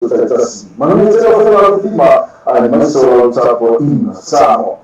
Manuia tera whakawara tima ai mai so tapo ina samo.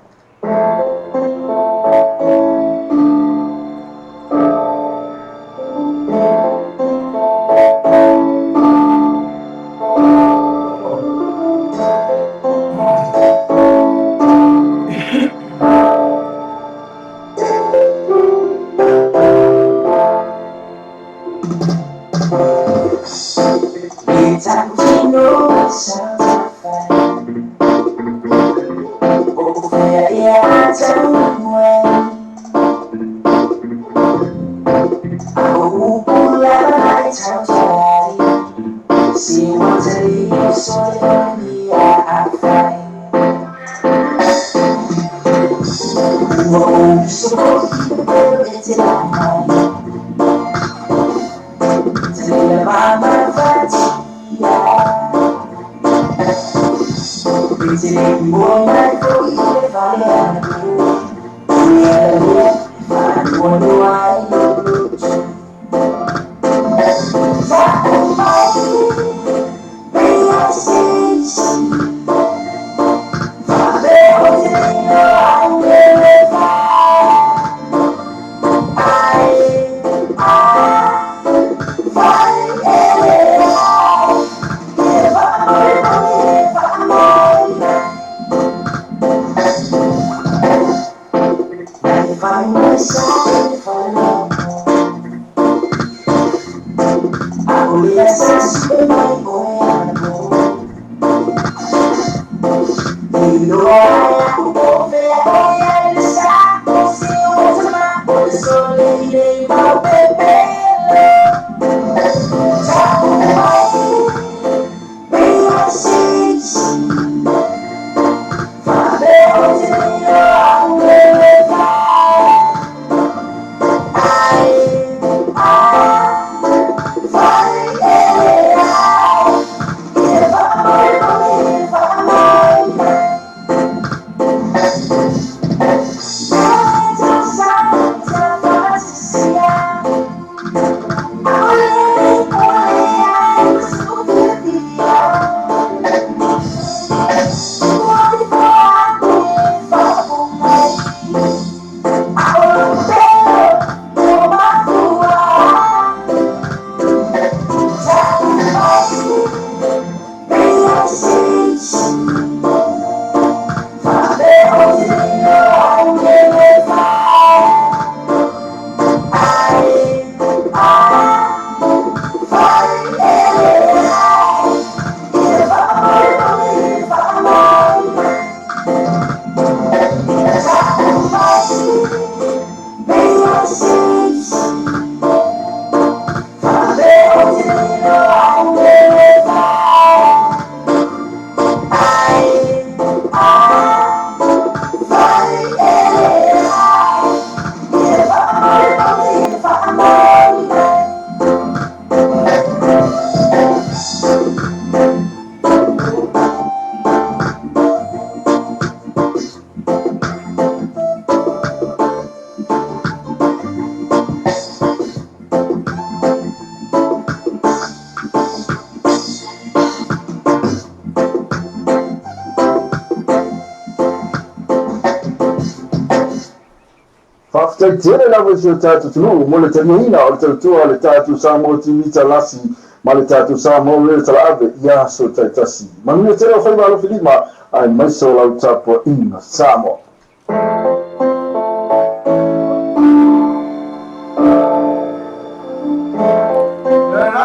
Faafetaitele lava i o tatou tunuu mo le taniaina o le tautua le tatou sa mo timita lasi ma le tatou sa mo le talaave ia so taitasi. Manuia tele o whaimalo filima ai maiso lau tapo ina sa mo.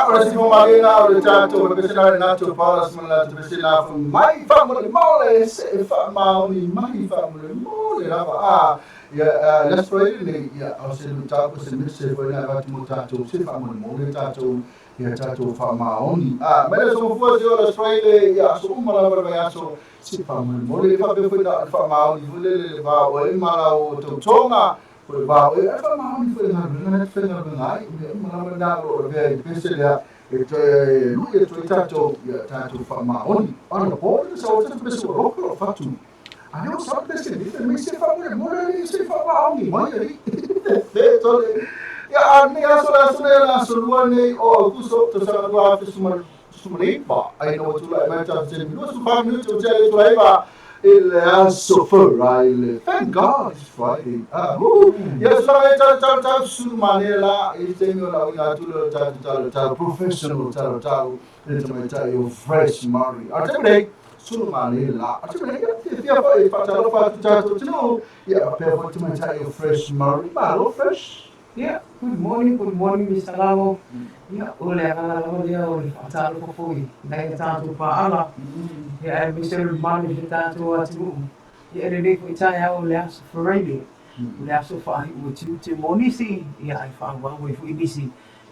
Ora si magina o le tatou le pesina le nato palas ma la pesina fu mai famole mole se fa mauni mai famole mole lava ya let's pray ne ya o se tatou se mise foi na va tu tatou se famole mole tatou ya tatou fa mauni ma le so fu se o let's pray ya so mala ba ya so se famole mole fa be foi na fa mauni le va o e mala o tonga foi va o e fa mauni foi na fe na ngai mala na o ve pese ya lui e toi tatou ia tatou faamaoni ana pole sa o tatu pese o loko o fatu a o sa pese ni me se famole mole se faamaoni mai ali e tole ia ani aso la sone la solua nei o Aukuso to sa lua fe suma Sumalipa, I know what I might have said, because 5 minutes to tell you, Laiba, il asso Faraile. Thank God it's Friday. Yes, I tell Sumanela, it's a professional, it's my fresh Mari. I tell you, Sumanela, I tell you, if you have a fatalo to know, yeah, prepare for my fresh Mari, malo fresh. Yeah, good morning, Mr. Lavo. Yeah, ole akala dia ole fatalo ko foi. Dai tanto pa ala. Yeah, Mr. Manu de tanto atu. Yeah, ele foi TAEAO ole aso Faraile. Ole aso fa o tu monisi. Yeah, I found one way for ibisi.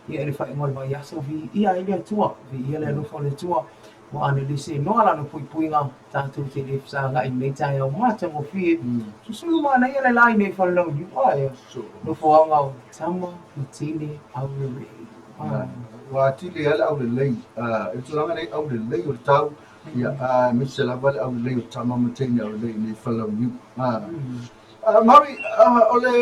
Yeah, ele fa ngol ba yaso vi. Yeah, ile tua. Vi ile no fo le tua. Mo ane le se no ala no pui nga tanto te le sa nga i me TAEAO mata mo fi. Susu ma na ile lai ne fa lo you ai. No fo nga tama utile aure. Watile ala au lei itu langa nei au lei o tau ya misela bal au lei o tama mutenya au lei ni fala yu mari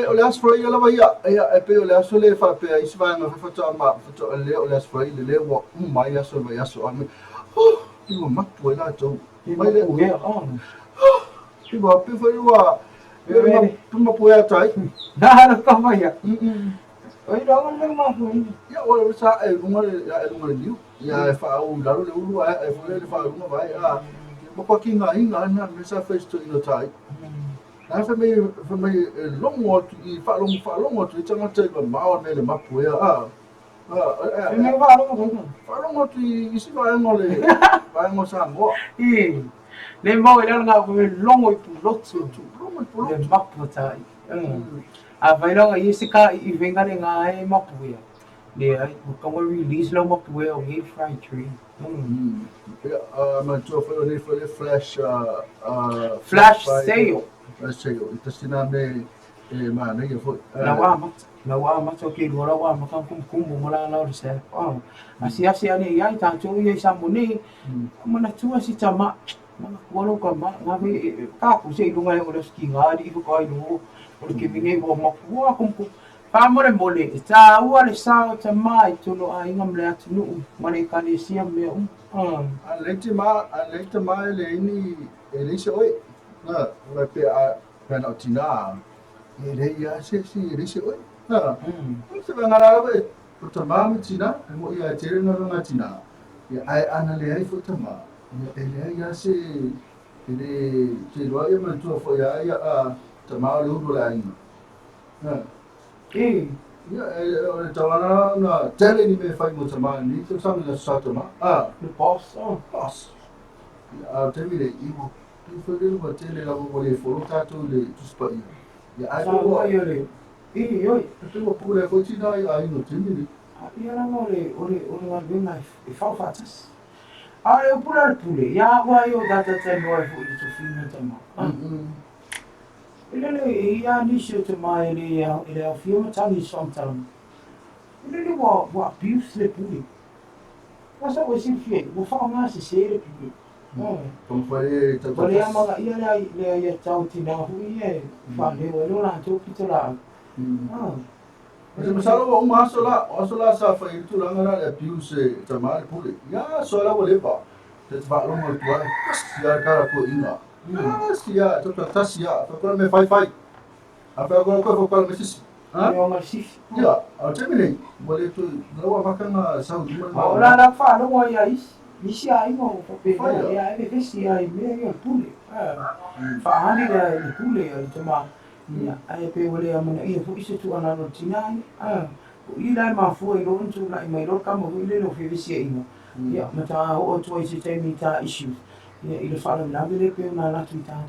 ole asfroi ala vai ya e pe ole asole fa pe isva nga fa ta ma fa ole ole asfroi le wo mai aso vai aso ame iwa matu ela to mai le Uge on. iwa pe fa iwa puma poia tai Dah ka ya. Oi dong nang ma fu. ya ole sa e lunga liu ya fa o daru le ulu e fa le fa lunga vai mo pa kinga inga na me sa face to ino tai na fa me longo i fa longo tu tanga te ba ma me le mapu ya Me va lo ko. fa longo tu i si va ngole va ngo sa ngo Le mo ile nga ko longo i pulotso. longo Le polo mapota. A vai longa i sika i venga le nga e mapuia. Le ai ko mo release lo mapuia o hate fry tree. ma tu fa le flash Flash sale. flash sale ita sina me ma ne fo La wa ma to ke lo wa ma kan kum mo la la se. Asia ni ya tanto ye samuni. Mana tua si tama. Mana ko ka ma vi ka ku se lunga le o ski ngadi ko ai no. O ke mingi mo ma ku kum pa mo le ta ua le sa ta mai tu lo ai ngam le atu nu mane ka le sia me Alete ma le ini ele se oi na pe a pena tina ele ya se ele se oi se va ngara ba puta ma tina mo ya tere no nga tina ya ai ana le ai puta ma ele ya se ele se lo ya ma tu fo ya ta ma lu do la ina ya tawana na tele ni me fai mo ta ma ni to sa na sa ta ma le boss Boss. Te mire, iwo, tu fai uma tele la mo le foro tato le tu spa i. Ya ai sa ko wa yo le yo tu mo pure ko tina ai no te mire. ya na mo le wa venga e fa fatas ai o pule ya wa yo data te no e fu tu fina ta ma ele ya ni se te mai ele a filma tani sometime ele wa abuse le pule. Masa o si fie, o fa nga se le pule. Como foi ta Pole ya maga ia le ya tau tina hu ie fa le o la to pitala. Mas masalo o masola sa fai tu la ngana le piuse ta ma pule. Ya so la wole ba. Te va lo mo tua. Ya cara ko ina. Sia to ta sia, to me fai. Apa ko me sis. Yo ma si. Ya, te mire, wole tu no wa makanga sa O la fa lo mo ya isi ai mo pe ya e si ai me yo pule. Fa hani le pule ya te ma. Ya, ai pe wale amana ia fu isi tu ana no tinai. I dai ma fu i ron tu lai mai ro kama hu le no fe visi ai mo. Ya, mata o tu isi te mi ta issues. Ya, i le fa la le pe na la tu ta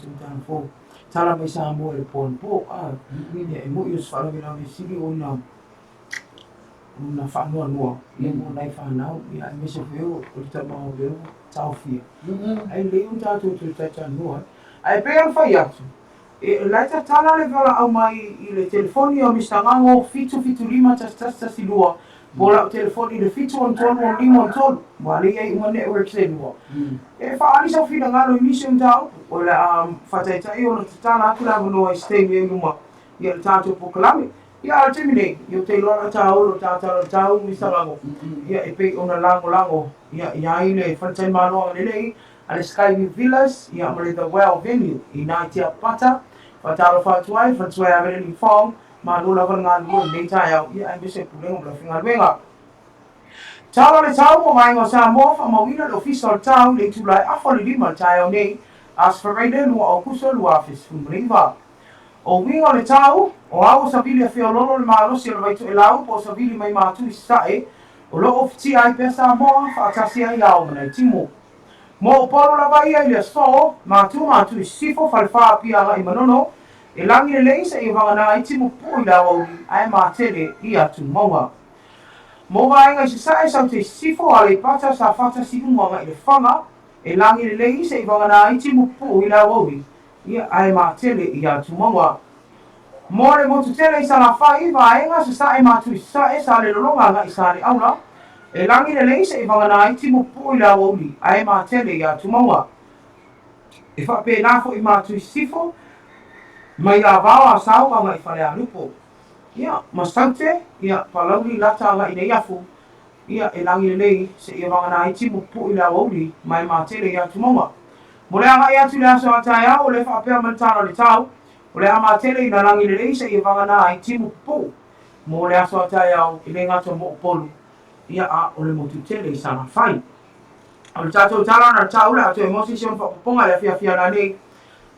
fo. Tala mai sa mo le pon po ya mo yo fa la vi sigi una fa no ia mo nai fa na ya me se veo o ta ma o veo tau fia ai le un ta tu ta no ai pe al fa ya e la ta tala le vala au mai i le telefoni o mi stangango fitu lima ta silua bola telefoni le fitu on tono lima on tono wale ai un network se no e fa ali sa fina ngalo i mission tau o la fa ta o tala ku la no stay me numa ia le tatou pokalame Ia o te mine, i o te lora tau, o tātara tau, mi sarango. Ia e pei ona lango. Ia i le whantai manoa le lei, a le Skyview Villas, ia ma le The Well Venue, i nā tia pata, whataro whatuai a Verily Farm, ma lula ngā lua nei TAEAO, ia e mese pulenga mla whinga luenga. Talo le tau mo mai ngā Samoa, wha mawina le official tau, le tūlai awha le lima TAEAO nei, as Faraile lua Aukuso lua afis funmriva. O winga le tau, o au savili a whiololo le maalosi o vaitu e lau, po savili mai mātu i sae, o lo ofiti ai pia Samoa, whaatasi ai au mana i timo. Mo o polo la vai ai le so, mātu i sifo whalewha pia nga i manono, e langi le leisa i wangana i timo pui la wauri, ai mātere i atu maua. Mo vaenga i se sae sau te sifo a le pata sa whata si umanga i le whanga, e langi le leisa i wangana i timo pui la wauri, ia ai mātere i atu maua. Mo le motu tele i sana whai, vaenga se sae mātu i sae sa le lolonga nga i sa le aula, e langi le leisa i wangana i timo pui la wauri, ai mātere i atu maua. E whape nafo i mātu i sifo, mai a vawa a sau anga i whare a lupo. Ia, masaute, ia, palauri lata anga i nei afu, ia, e langi le lei, se i wangana i timo pui la wauri, mai mātere i atu maua. Mo le anga i atu le aso a TAEAO, o le whapea mantana le tau, o le ama tele i na langi le leisa i wangana i timu pō. Mo le aso a TAEAO i le ngata mo polu. Ia a o le motu tele i sana whai. O le tātou tala na tau le ato e mosi sion whapaponga le fia na nei.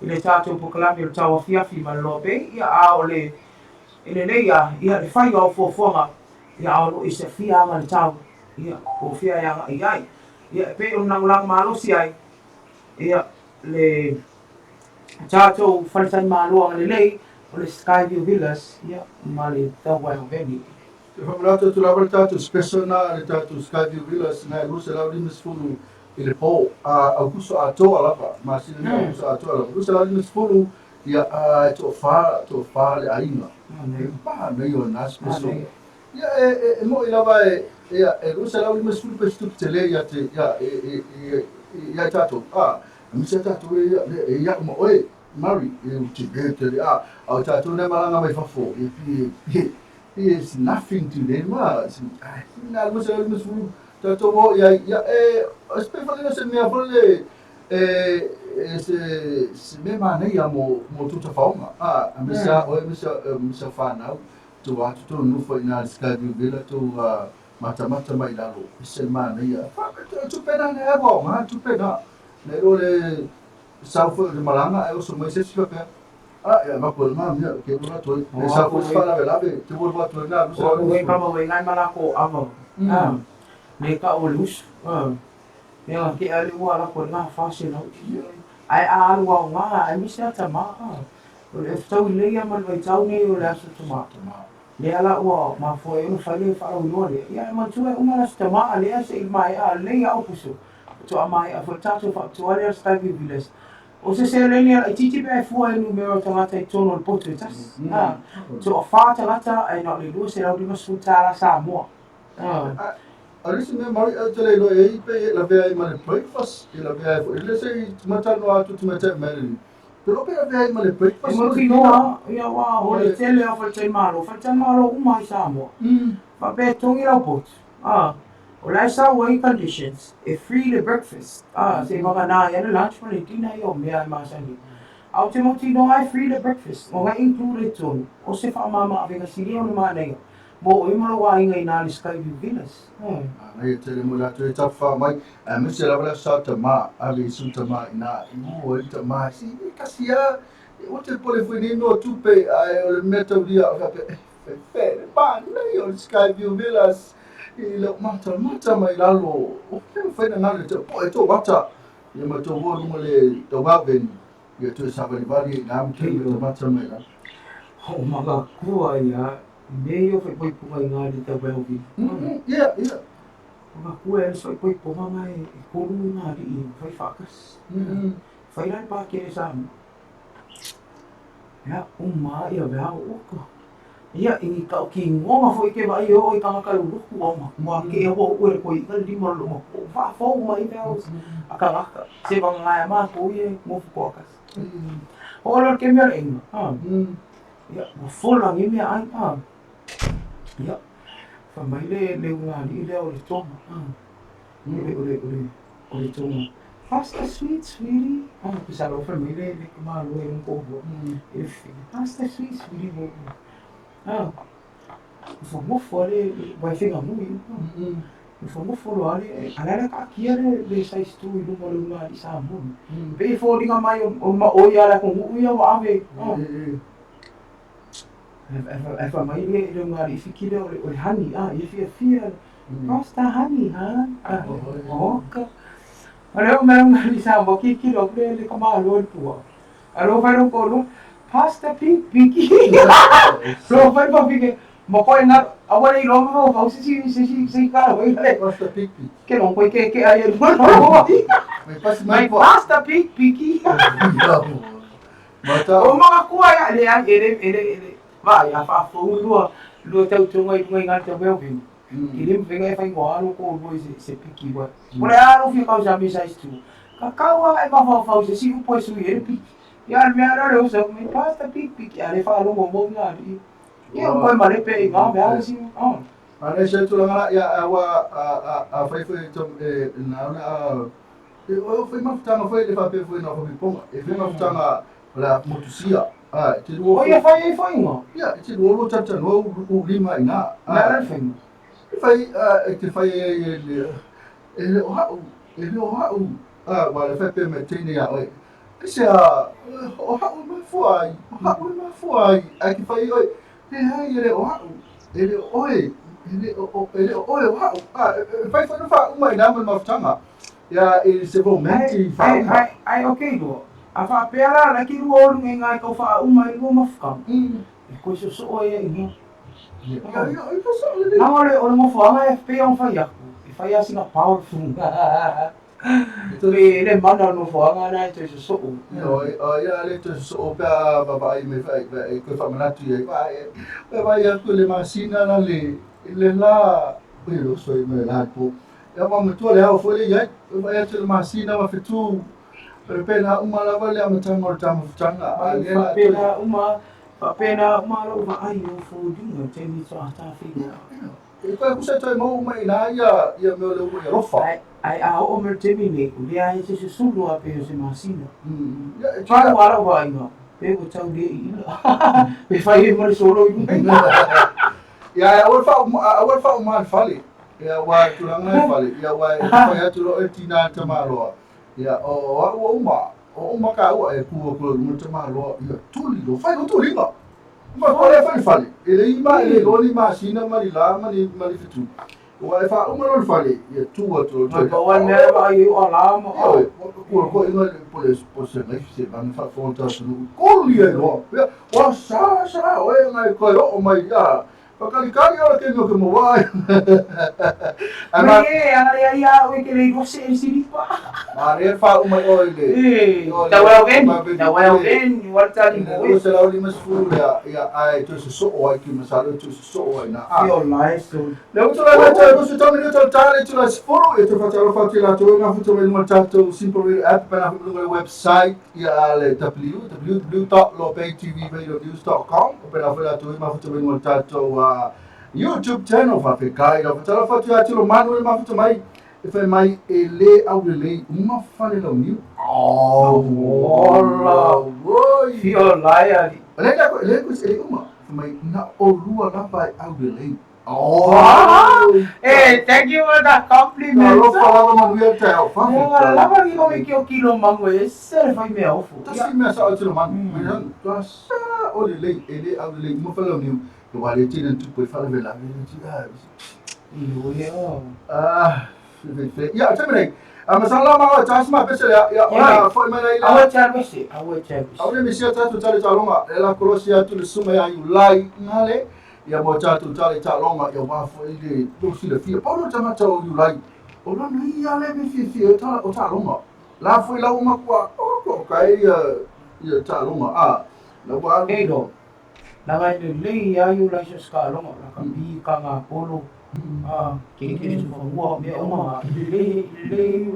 I le tātou pokalami o le tau a fiafi ma le LOABAY. Ia a o le, i le leia, ia le whai au fuafuanga. Ia a o i se fia anga le tau. Ia o fia i anga i ai. Ia e pe o nangulang malosi ai. Ia le tātou whalitai māloa le lei o le Skyview Villas, ia, ma le The Well Venue. Te whamarata tu lawa le tātou special na le tātou Skyview Villas na e rusa lau limas fulu i le pō Aukuso a toa lapa, ma sina ni Aukuso a toa lapa. Rusa lau limas fulu ia e to wha le ainga. E paha nei o nā special. Ia e mo i lawa e rusa lau limas fulu pe stup te le ia te ia tātou. Misa tātou e ia mo oe. Mari, te au tātou ne malanga mai whafo. He is nothing to them. Nā lusa fulu tātou mo ia espe whalina se mea whale se me mānei a mo tuta whaonga. Misa oe misa whanau tu watu tō nufa i nā Skyview Villa tu mata mai lalo. Se mānei a tupena ne ewa, tupena. Nero le Saufa de Malanga, I also myself prepare. Ya mako na mia ke ora toi. Le saufa fala velabe, te vou botar na, não sei. O vem para o ngai malako amo. Me ka o lus. Ya ke ali wa la ko na fase no. Ai a wa nga, ai misa tama. O le tau le ya mal vai tau ne o le aso tama. Le ala wa ma fo e no fale fa o no le. Ya ma tu e uma la tama ale se mai a le ya Aukuso. To amai a fo tatu fa to ale Skyview Villas. O se leni ai titi pe fua e numero tangata i tono le potu tas. So a wha tangata ai na le lua se rau lima sutara Samoa. Alisi me mari te le loe i pe la vea i mane breakfast. I la vea i fo. Ile se i matano atu tumete mele. Pero pe la vea i mane breakfast. E mo ki noa, ia wa, o le tele o whaltai malo. Whaltai malo uma i Samoa. Fa pe tongi lau potu. O lai sa wai conditions, e free the breakfast. Se mga na yana lunch mo le tina yo mea i masangi. Au te moti no ai free the breakfast. Mo ngai included tonu. O se wha mama awenga siri o le mānei. Mo o imalo wa inga i nāli Skyview Villas. Nei te le mula tu e tawha mai. Me se lawa sa ta ma, ali su ta ma i nā i o i ta ma. Si kasi a, o te pole fui ni no tupe ai o le meta uria. Fe, pa, nei o Skyview Villas. I le mata mai lalo. O ke whaina ngale te po e tō wata. Ia ma tō wō runga le tō wawen. Ia tō savarivali i ngā mte i tō mata mai la. O maka kua ia, nei o whai poipunga i ngāri te welvi. Ia. Maka kua e soi poipunga ngai e koru ngāri i whai whakas. Whai rai pākere Samoa. Ia, ia wea o oka. Ia, i ka o ki ngonga fo i ke vai o i kamaka luruku o ma. Mua ke e ho ue ko i ka lima luma. O whaafau ma i vea o a ka raka. Se wanga ngai a maa ko i e ngofu kōkas. O alo ke mea inga. Ia, ma fulang i mea ai. Ia, whamai le unga ni le o le tonga. O le tonga. Pasta sweet, sweetie. Pisa lo whamai le kumalo e mkobo. Pasta sweet, sweetie mo. Whamofo le wai whenga mui. Whamofo lo ale, alera ka kia le sais tu I lunga le unga di sa mui. Pe fōringa mai o ma oi ala kong uia wa ave. E whamai le unga di whikire o le hani. I fia. Pasta honey, ha? Oka. Alo meron di sa mo kikiro le kamalo le tua. Alo vai no kolo pasta piki. So vai pa piki. Mo ko na awale I longo mo fa si ka vai le Pasta piki. Ke non poi ke ai no. Mai pasta piki. Mata. O mga kuwa ya ele. Vai a fa fo lu tau tunga I ngai te welvin. Kirim venga fai mo alo ko bo se piki wa. Ora alo fi ka sa size tu. Kakao ai ma fa se si upo su ele piki. Ya me ara le usa me pasta piki ale fa lo mo nga di. Ya mo ma le pe nga me ala si. Ana se tu langa ya awa a fai tom na o fai mafutanga fai le fa pe fai na fa ponga. E fai mafutanga la motusia. Te do. O ya fai nga. Ya, te do lo tata no u lima ina. Na fai. Fai te fai ele o hau wa le fai pe me tini ya oi kisa o hau ma fuai ai ki fai oi he hai ele o hau ele oi o hau fai fa uma ina ma mafutanga ya e se vo menti fa ai okay do a fa pera la ki ro ngai ko fa uma I ro mafukam ko so oi ngi na o mo fa e pe on fa ya fai assim a powerful. Le mana no foanga na te so. Ya le te so pa baba I me fai ko fa manatu e vai ko le masina na le la pero soy me la po. Ya ma to le ha fo le ya vai te masina ma fitu pena uma la vale am tango tamu tanga. Pena uma lo va ai no fo dinga te ni so ata fi. E ko ku se toi mo mai na ya me le rofa. Ai a o mer temi me ku le ai se sulu a pe se masina. Ya pa wala wa ina. Pe ko tau de ina. Pe fai mo solo ina. Ya o fa uma fale. Ya wa tulanga fale. Ya wa ya tulo e tina tamalo. Ya o uma ka o e ku mo tamalo. Ya tuli do fai no tuli ba. Ma pole fale. Ele ima ele loli masina marila mani fitu. Wa fa uma lo fale. Ya tu to. Ma wan me ba I o la mo. Ko ina po se mai se ban fa fonta su. Ko li e no. Wa sa o e ngai ko o mai ya. Pakali ala ke no ke mo wa. Ama ale ya o ke le go se silipa. Mare fa uma o ile. Da well ben, what tell you Ko se la mas fu ya ai to so o ai ki masalo to so o na. Feel nice so. Le uto la ta ko se tami to tale to la sforo e to fatalo fatila to na futo me mo tanto simple app para no website ya le www.loabaytvradio.com para fela to ma futo me mo tanto YouTube channel fa fe kai da fatalo fatila to manuel ma futo mai e fai mai e le au le uma fale lo new. Oi. Feel like Le ko se uma mai na o lua na vai au le. Hey, thank you for that compliment. Alo falava ma ia te au fa. Lava ki o ki o kilo mango e se fai me ofu. Tasi me sa o tiro man. Me to sa o le ele au le mo fa lo new. To wale tina tu poi fala vela. Ya, también. Masala ma chas ma pese ya ona foi mai la. Awa charbisi. Aure mi sia tatu tale talonga ela kolosia tu le suma ya ulai ngale ya mo tatu tale talonga ya wa foi de do si le fia. Paulo tama tau ulai. Ola no ia le mi fia o talonga. La foi la uma kwa ko kai ya talonga la wa Edo. Lava le ya yu la ska longa la ka bi ka nga polo. Kini su fa me oma le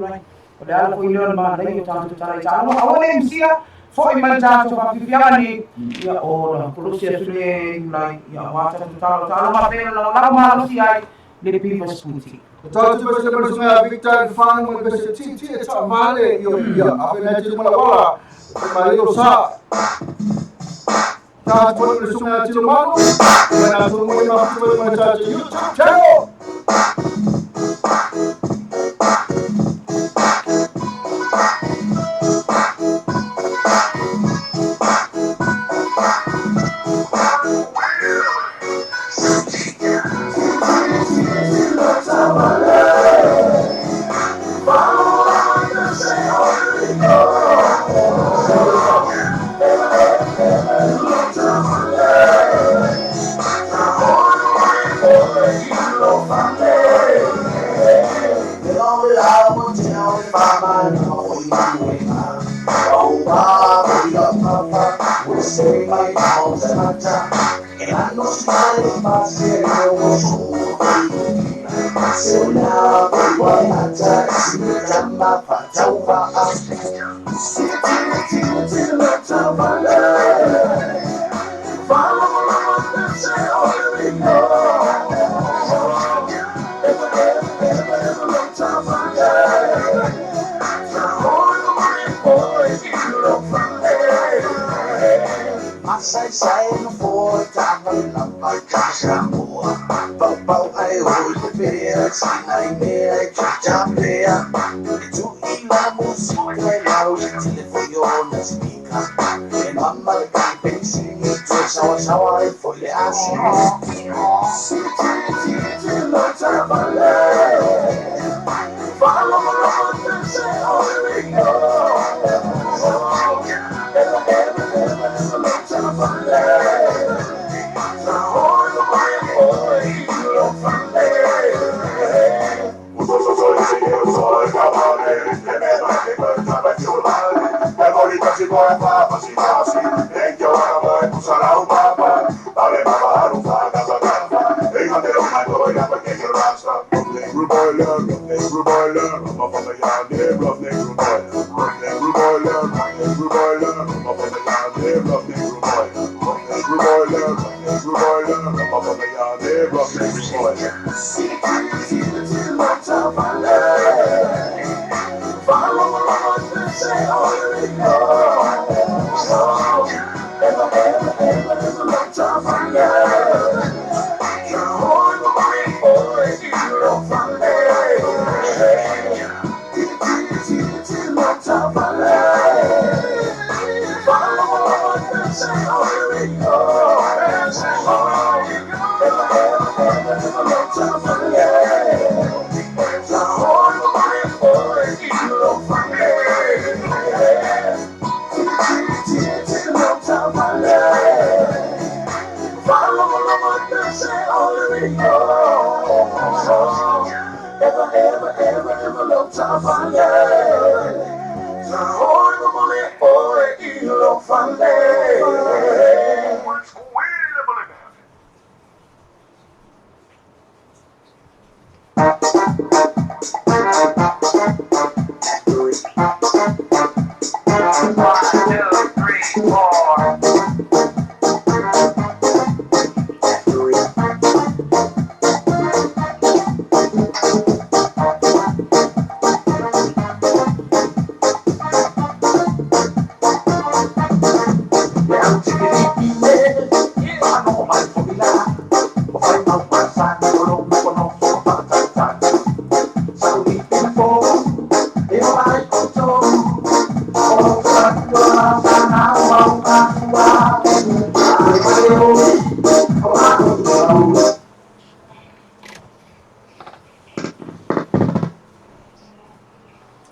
right. Padahal ko yun ma na yung tanto talo. Awa na MCA foi mai tātou whapipiani, ia ora, polosia sune, lai, ia wata tutalo, talo mapena na lau malosi ai, le pipa sputi. Tātou pese le sunga Victor whanau me pese titi e tā vale i o ia, awe nei te mala wala, e mai ilo sa. Tātou le sunga tino manu, e nā tō mui maputu e mai tātou YouTube channel.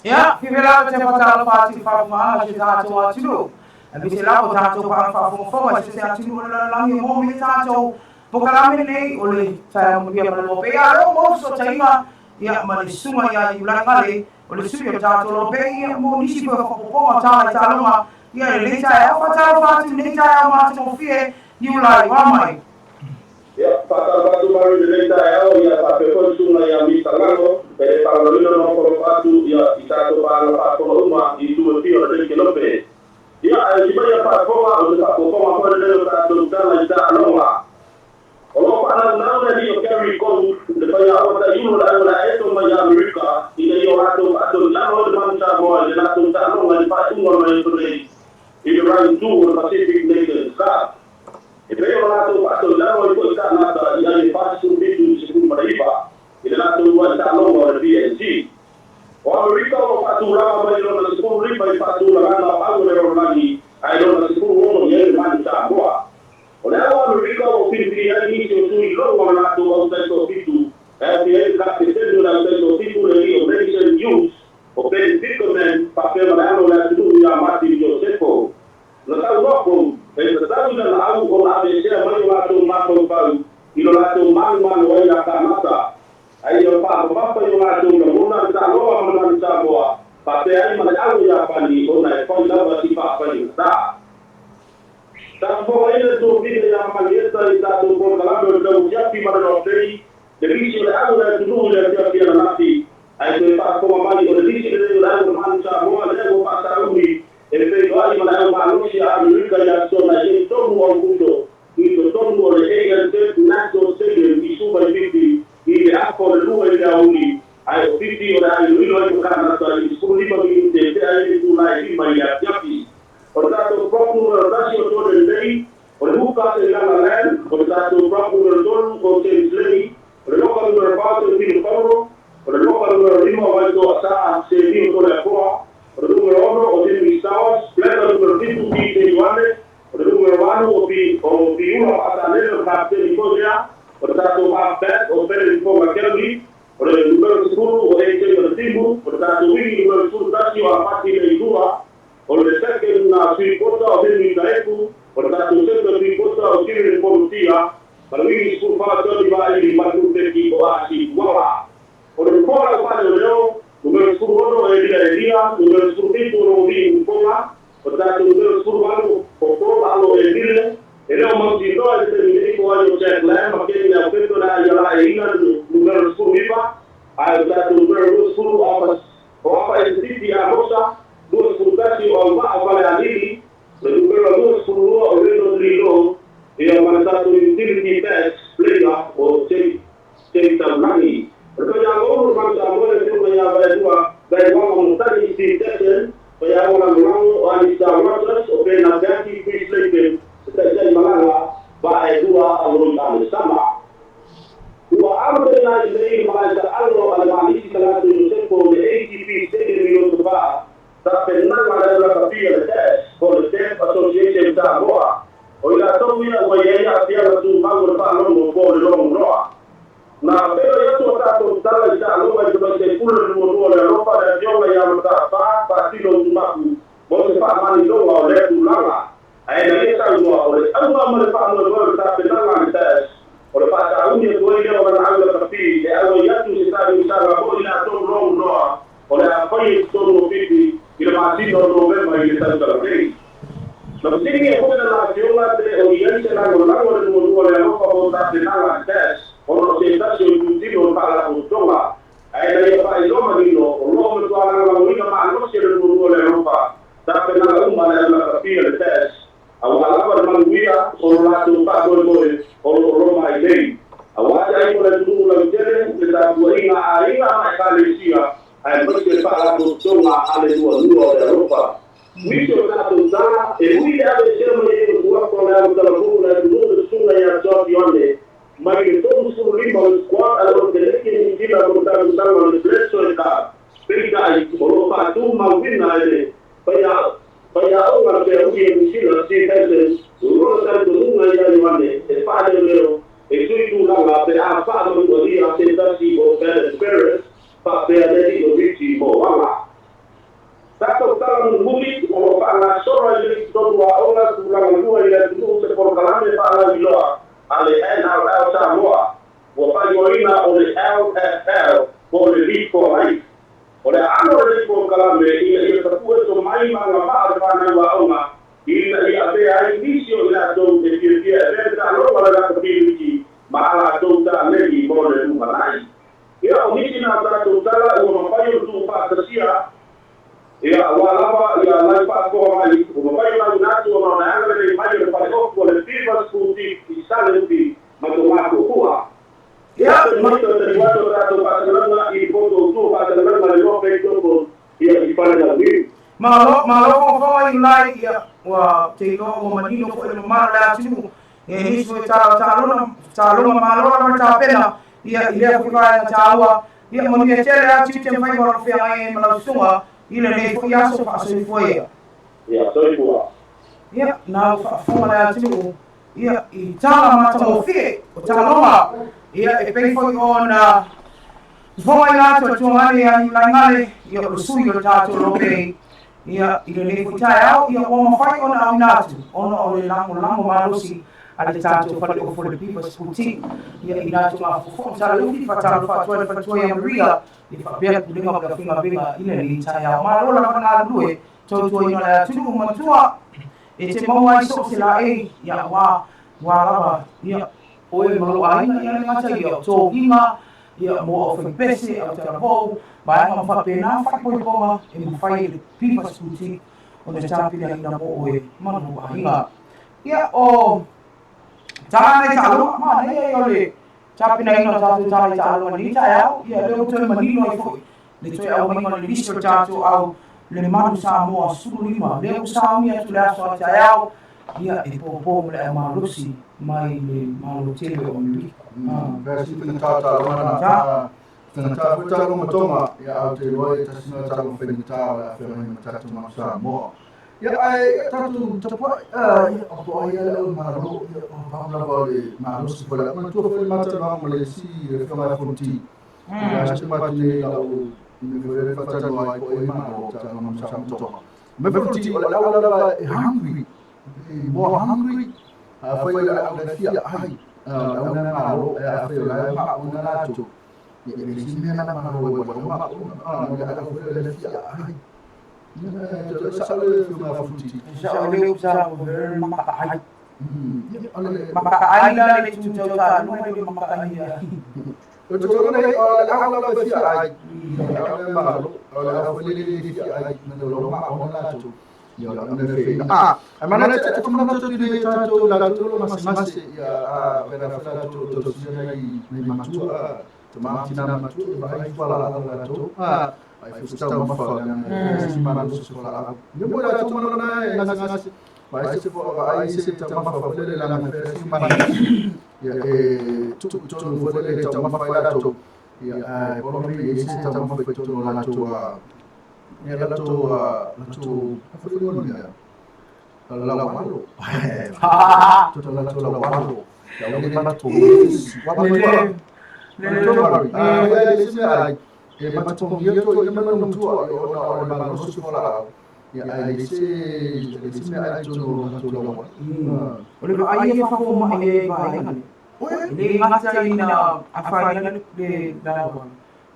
Ya, fibela te patala pati fa ma je ta to atu. E bi la ko ta to pa fa fo ma se atu la la mi mo mi ta to pokala me nei o le ta mo bia ma lo pe ya mo so ta ima ya ma le suma ya i la ngale o le suma ta to lo pe ya mo ni si fa ko ta ta lo ma ya le ta ya fa ta fa tu le ta ya ma to fie you like wa mai. Ya, patatu baru di TAEAO ya pakai konsumsi yang bisa ngano, dari panglima nomor 1 ya kita tu panglima rumah itu lebih dari kilometer. Ya, sebenarnya Pak Koma, Pak Koma pada dalam tentang kita longa. Kalau Pak Nang dari carry con, depan awak tak yul dan itu maya Amerika, ini orang tu atau lalu dengan sama dengan tu tak longa di Pak Umar main beri. Ini orang tu Pacific Nation Cup. Itu orang tu atau lalu itu tak nak yang pas tu itu sebelum mereka. Ini tu tak longa di BNC. Amerika waktu lama bayo na sepuluh ribu patu lagana pango lero lagi ayo na sepuluh yele mani tambua oleh Amerika ofisi ya ini tu ilo wana tu auto itu dia kapten do na auto itu lagi operation use open document papel malo la tu ya mati Josepho na tahu nopo tahu na au ko na be se mai wa tu mato pau ilo la tu man wa ya kanata ayo Pak Bapak yang langsung kemudian kita loa menanam buah tapi ini malah aku ya pandi orang pun dapat sifat pandi tak semua ini tu kita yang malaysia itu tu pun kalau berjauh jadi pada dokter jadi sudah aku dah dulu dah siap nanti ayo Pak Komandi oleh di sini dah menanam buah dah aku pasal ini efek lagi malah manusia Amerika yang sudah itu Aukuso itu oleh agency national stadium isu berbeda ini apa dulu yang ini ayo fiti orang ini itu karena tadi sepuluh ribu ini itu lagi banyak jadi orang itu proper rasio tu dari orang buka segala lain orang itu proper tu konsen lagi orang lokal berpatu di Poro orang lokal berlima waktu saat seni tu lepas orang orang di Sawas pelajar berfitu di Taiwan orang opi ulah asal dari kapten di Korea Pertatu Abad, Opel Info Makelli, oleh Numero 10, oleh Timbu, Pertatu Wing, Numero 10, Tasio Apati dari dua, oleh Second Sirikota, oleh Mikaeku, Pertatu Second Sirikota, oleh Polutia, kalau ini 10 faktor di bawah di Batu Teki, Oasi, Wala. Oleh Kuala pada Leo, Numero 10 oleh dia, Numero 10 itu Robi Upola, Pertatu Numero 10 baru, Popola, oleh dia, ele masih itu ada sendiri kuat cek lain makin yang itu dah jalan ini numero 10 riba ada numero 10 apa yang di Amosa 20 kasih apa yang ini numero 10 oleh Rodrigo yang mana satu utility test player atau cek lagi kerja orang macam mana itu banyak dua dari orang tadi di test banyak orang wanita terus open agati free jadi malah bahaya dua alurun sama. Dua alurun yang dari Malaysia alur alamani setelah Josepho the ATP sendiri minum sebab tak pernah ada kapil test for the Deaf Association Samoa. Oleh itu ia wajahnya tiada tu bangun bangun bolong roa. Nah, pero itu tak total tidak lupa sebagai pulau dua Eropa dan Jawa yang berapa pasti lompaku. Boleh pak mani doa oleh ulama. Ayah ini tahu oleh Allah mereka menurut tapi dalam tes oleh pak tahun yang boleh orang anggap tapi kalau yang tu kita bisa boleh nak tolong doa oleh apa yang tolong pipi kita masih tolong memang kita terjadi. Tapi ini aku adalah jumlah dari yang sedang orang menurut apa pun tapi dalam tes orang kita sudah tidur pada doa. Ayah ini pak Ilham ini Allah mereka orang menurut manusia menurut apa tapi dalam mana tapi tes awal MANUIA orang tak boleh orang main awal jadi pada dulu lagi jadi kita buat ini Malaysia ayat bersepak lagu doa ada dua Eropa misal satu sana ini ada cermin dua orang dalam bulan dulu sungai yang jauh di mari itu musuh lima squad atau jadi kita bertemu sama dengan mereka beda Eropa itu mau win ada banyak orang yang sila sih urus dulu yang mana pada leo itu lah apa menjadi asentasi bukan Paris tapi ada di Indonesia bawa satu tahun mudik orang nasional jadi dua orang pulang dua yang dulu seprogramme para wilayah oleh NRL Samoa wapayolina oleh LFL oleh Lipo Life oleh anu Lipo Kalambe ia terbuat semai mengapa ada wa ini ada inisio ya dong dia kalau ada kebiri malah dong tak lagi boleh mengenai ya ini nak total orang payu tu pak tersia ya walaupun ya mai whaakoa mai, o mai mai nātu o nā anga rei mai o whare oku o le piwa skuti I sale uti ma tō māko hua. Ia, mai tō te wato tātou pātaranga I poto tū pātaranga le rope tōko ia I whare na wiu. Malo ko I lai ia wa te no o manino ko le mara la tu e ni so talona malo na ta pena ia ia ko ka tawa ia mo ni tele a tu te mai mo fe ai malo sunga ile nei fo ia so fa so foi ia so foi ia na fa la tu ia I tala mata o fe o taloma ia e pe foi ona foi na to ani ai la ngale ia o sui o tato lobe ia I le fo TAEAO ia o mafai ona au natu ona o le lango malusi ale tato fale o for the people sputi ia I natu ma fo tala uti fatalo fatwa ia Maria I fa bia kulinga ka finga binga ile ni TAEAO ma rola na lue to ina la tu matua e te mau ai so se la e ia wa lava ia o e malo ai ia le ngata ia to inga ia mo o pese au te vo ba ma fa pena fa ko ko e mo fai le pipa scuti o le tapi le na mo e manu ainga ia o tana talo ma nei o le tapi na ino tatu talo ni TAEAO ia le to manino I foi le to au manino le listro tatu au le manu sa mo sulu lima le sa mi atu la so TAEAO ia e po le malusi mai le malu tele o mi Versi tata lona tata futa lo matoma ya au te roi tasina tata mo fenita la fe mai tata mo sa mo ya ai tatu tapa ya o ya le maro ya o pamla vale maro se pala ma tu foi mata na mo le si le fe mai fonti ya se ma te la o me vere fata no ai po maro tata mo sa mo me fonti o la la hungry more hungry foi la o le fia ai una maro a fe la ma una lato e le sime na maro ma ya foi le fia ai sa le fia fonti sa le usa ma ai ma ai la le tu ta no le ma ai o to no nei la fia ai ya maro la foi le fia ai na lo ma ona lato ya na fe mana te tu mana tu di tato la tu lo mas ya vera fala tu sina nei matu tu matina matu vai fala la tu ai fusta ma fala na si mana tu fala yo mo la tu mana na ngas vai se vai se ta ma fala le la na fe si mana ya tu vo le ta ma fala tu ya por mi se ta ma fala tu la tu ya la tu la walo tu la walo ya le ma tu le se ai e ma tu yo to le ma no tu o ma no su fola ya ai se ai tu la walo o le ai fa ko ma e ba le ngata ina afai le dawa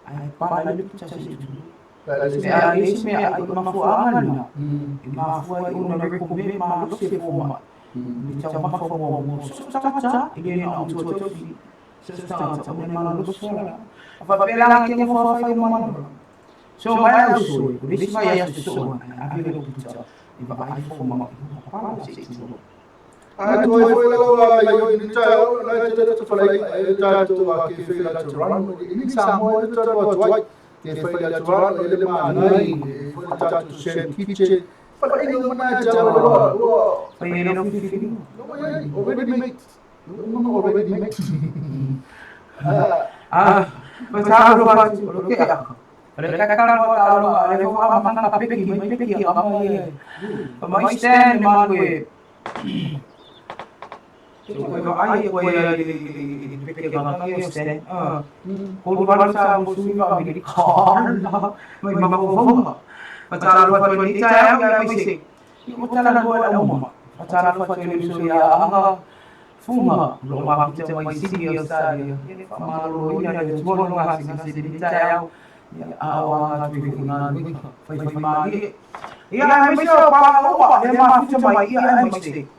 ai pa le tu sa si me ai ma fu ana ma fu ai una re ko me ma lo se fo ma ni cha ma fo mo sa ile ni au to sa ma lo so fa pela ke fo fa ma so mai au so ni si mai au so a bi lo pizza i va ai fo ma pa se tu foi la yo ni ta la te fa la ta to ke fe la to ran ni sa mo ta to che fai la tua le mani foi tanto sempre kitchen fai no mana già lo fai no fifini already made no already made pasalo fa lo che le kakala lo le fo ma manga peki ma stand manwe so ai ko peki ga yo stand ko ba sa mo sui ba mi car la mai ma ko pasalo fa ni ta ya mai se ko tala ko la uma pasalo fa ni so ya anga fuma lo ma ki mai si yo sa yo ma lo ina de mo lo ma si di ta ya awa tu kuna fai ma ni ia mai so pa lo wa le ma ki mai ia mai se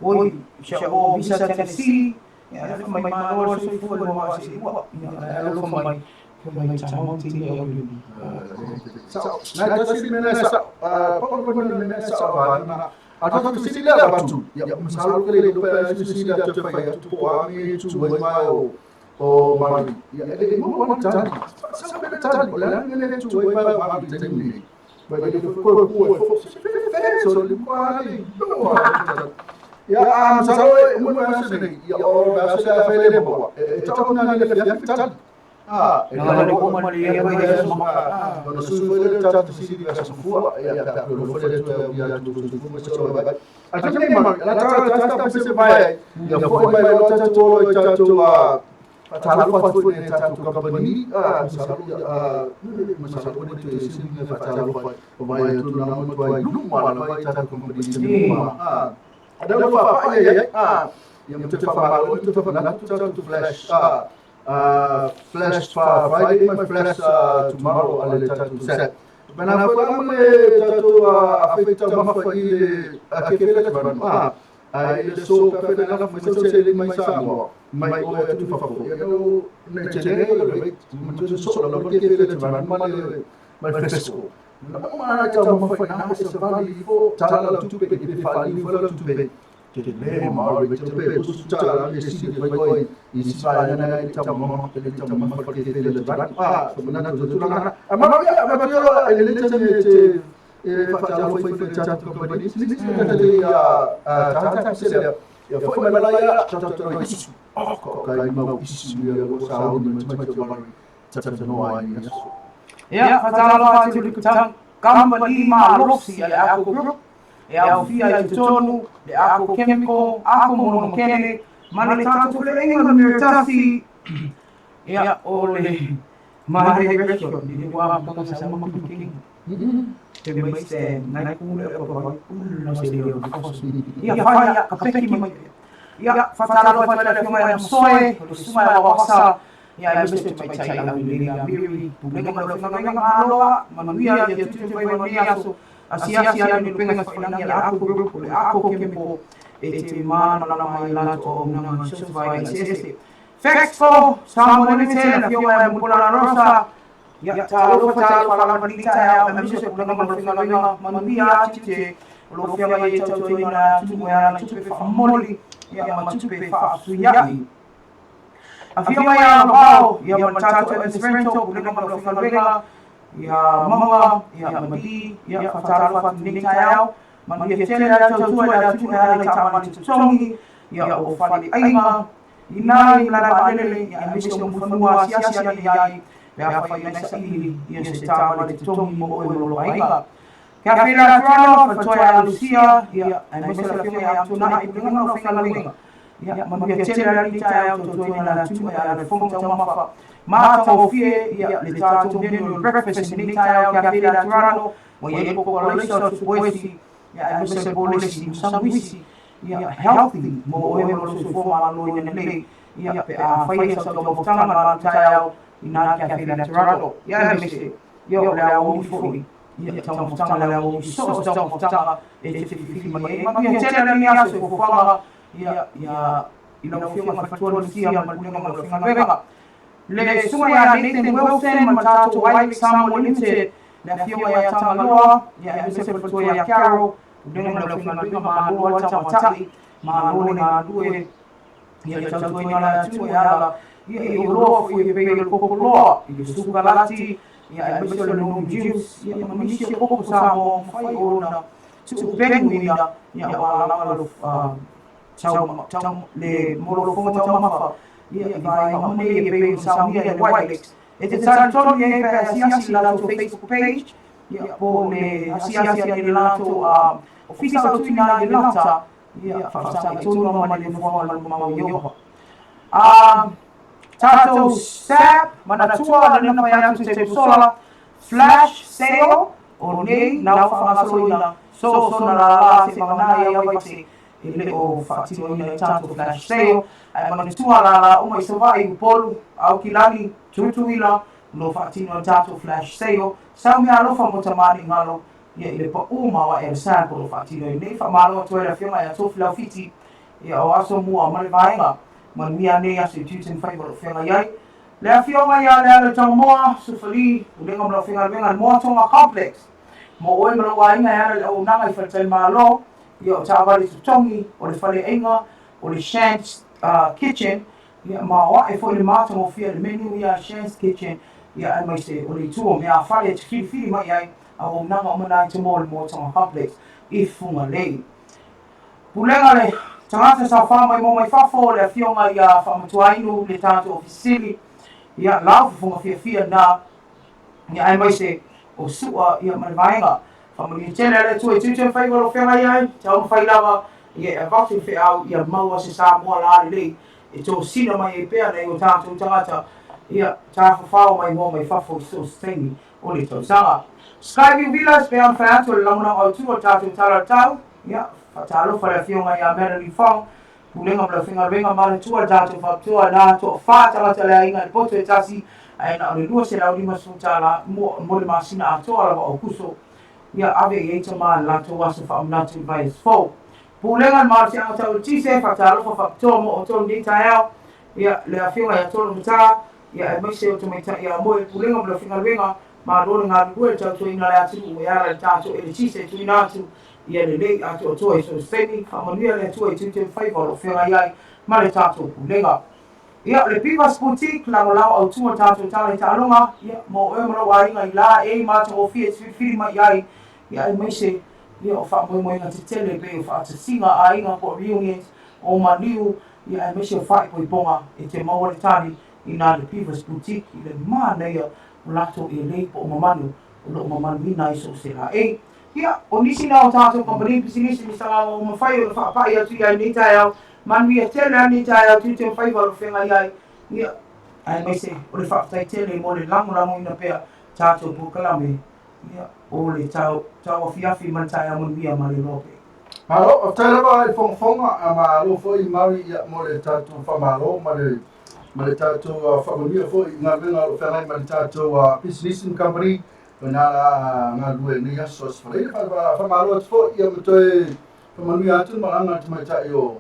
oi sha o bisa tesi ya mai ma lo so fu lo ma si wa ya lo fa mai Mai chamon tini o yun. Na kasi mena sa pokok mena sa awal na atau tu sini lah batu ya masalah kali lupa sini dah terpakai tu kami tu mai o mari ya jadi mau tadi sampai tadi lah ni tu mai mari tadi ni bagi tu ko so lupa ni ya masalah umur bahasa ni ya orang bahasa dah file bawa itu nak ni dah tadi Kalau ko mali ya ko ya quando su foi da tanto si di verso fuori e da quello fuori da via tutto come c'è lo vai altrimenti ma la tanta se vai ya foi mai lo tanto fatalo fatto ne tanto compagni masalah ko dito si ne fatalo vai tu na mo vai lumma na vai tanto compagni ada apa ya yang tu fama tu fama tu flash flash Friday, my flash tomorrow, I'll let you set. When I put on I so perfect enough for selling my son, my oil to Fafo. You know, my fresco. I tell my friend, is a valley for Tala to pay if I leave to pay. Ya, fatalo ati dikutang kambali ma loksi ya aku group ya ofia itu tonu de aku chemical aku mono kene mane tatu fle enga mirtasi ya ole mane resto di wa paka sama kuking te mai se nai kule ko no se dio ya faya kapeki mai ya fatalo fatalo mai soe suma wasa ya mesti mai chai au ni ya biri bubenga malo manuia ya tu vai manuia so asia ni penga fainang ya aku grupo aku kempo te mana na mai la to na so vai ese Fexco samo ni tela fio ya mpola rosa ya talo fatalo fala panita ya mesti so na manuia manuia tite lo fio ya to ina tu ya tu pe famoli ya matu pe fa suya afia ya bao ya matatu esperanto kulenga mafika benga ya mama ya madi ya fatalo fatini TAEAO man ya tele ya tua ya tu ya le tama tu tongi ya ofali aima inai mlana badele ya misto mfunua siasa ya fa ya sili ya se tama le tongi mo lo aima ya fila trano fatoya Lucia ya misto la ya tuna ibinga no fika lenga ya man ya tele ya TAEAO to ya tu ya le fonga tama Mata ofie ya le tato menu breakfast ni TAEAO cafe la Toronto mo ye ko ko le so suwesi ya mse policy musawisi ya healthy mo ye mo so forma no in le ya pe a faia so mo tanga na TAEAO ina cafe la Toronto ya mse yo la o fo ya tanga la o so tanga e te fi ma ye tele ni aso ko fanga ya ina ofie ma fatwa sia ma kunga ma finga le sunga ya Nathan Wilson matatu White Samo Limited na fiwa ya Tangaloa ya mse fatwa ya Carol dengan na finga ma lo tawatali ma lo na due ya tatu ina tu ya ya lo fu ye pe ko lo ya suka lati ya mse no juice ya mamishi ko samo fai ona tu penguina ya wala tau le molo fonga tau mafa ya vai mamone ye pe samia le White Lakes ete tsara tonu ye pe asiasi la to Facebook page ya po le asiasi le la to official tu ina le lata ya fa sa tonu ma le mo ma yo tato sap mana tua le na ya tu te sola flash sale o nei na fa so ina so na la se mana ya vai se ele o fatino ina tato flash sale ai manitua la uma isovai polu au kilani tutuila no fatino tato flash sale saumi alofa motamani ngalo ya ile pa uma wa el sample fatino nei fa malo to era firma ya to fiti ya o aso mua male vainga manuia nei aso tutin fai bo firma yai Le afionga ia le ala taumoa sufali ulenga mla finga wenga moa tonga complex. Mo oi mla wainga ia le o nanga I whatai malo ia o tāwari tutongi o le whale inga o le Shanks Kitchen ia ma o e fo le mātanga o fia le menu ia Shanks Kitchen ia ai mai se o le tua mea whale te whiri mai ai a o nanga o mana I te mo le moa tonga complex I funga lei. Pulenga le tangata sa whama I mo mai whafo le afionga ia whamatuainu le tātou ofisili ia lau funga fia na ia ai mai se o sua ia mai vaenga famili tele le tu tu fai lo fenga ia tau fai lava ia e vatu fe au ia mau se sa mo la le e to sina mai e pea nei o tatu tangata ia ta fa mai mo mai fa fo so stengi o le to sanga Skyview Villas pe an fa atu le lamuna o tu o tatu tau ia fatalo fa le fionga ia Melanie Fong pulenga mla finga venga mala tua tatu fa tua na to fa tangata le inga le poto e tasi ai na le lua se la lima sutala mo le masina atoa la Aukuso ia ave i eita ma la to wasa fa amnatu vai fo pulenga ma se ata o tise fa talo fa to mo o to ndi TAEAO ia le afionga ia tolo mta ia e mai se o to mai ta ia mo e pulenga mla finga venga ma do nga lua ta to ina la atu ia la ta to e tise to ina atu ia le lei atu to e so semi fa MANUIA le to e tite fai va finga ia ma le ta to pulenga ia le Pivas Boutique la lao au tua tātou tāle tālonga ia mo e mara wainga I la e mātou o fia whiri mai ai ia I mai se ia o wha moe moe te tele pe o wha te singa a inga po reunions o maniu ia e mai se o wha I poi bonga e te maua le tani I nā le Pivas Boutique I le mana ia o lato I lei po o mamanu o lo mamanu ina I so se la e ia o nisi na o tātou company pisinisi mi sanga o mawhai o le wha pai atu ia ni TAEAO MANUIA tele ani TAEAO tu whai walo whenga iai ia ai mai se o le whaatai tele mo le lango ina pea tātou pukalame ia o le tau afiafi man TAEAO MANUIA ma le LOABAY. Malo o tala I fonga a ma lo foi mari ia mo le tātou whamalo ma le tātou whamanuia foi ngā venga o whengai ma le tātou business company na ngā lue ni aso Faraile whamalo atu foi ia matoe whamanuia atu malanga tu mai tai o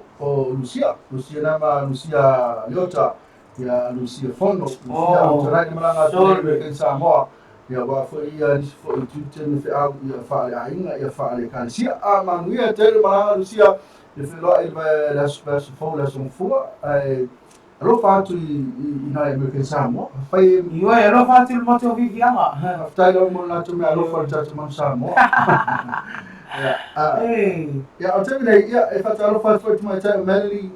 Lucia nama Lucia Leota ia Lucia Fono Lucia o tarai malanga tu me ken Samoa ia wa foi ia nisi foi tu tene fe au ia whaale ainga ia whaale kansia a MANUIA tele malanga Lucia ia wheloa I la fo la sonfua ai alo fatu I nai me ken Samoa fai Iwa alo fatu le moto vivianga tai lo mo na tu me alo fatu tatu mam Samoa ia o teme nei ia e whatalo whatu mai tai Melanie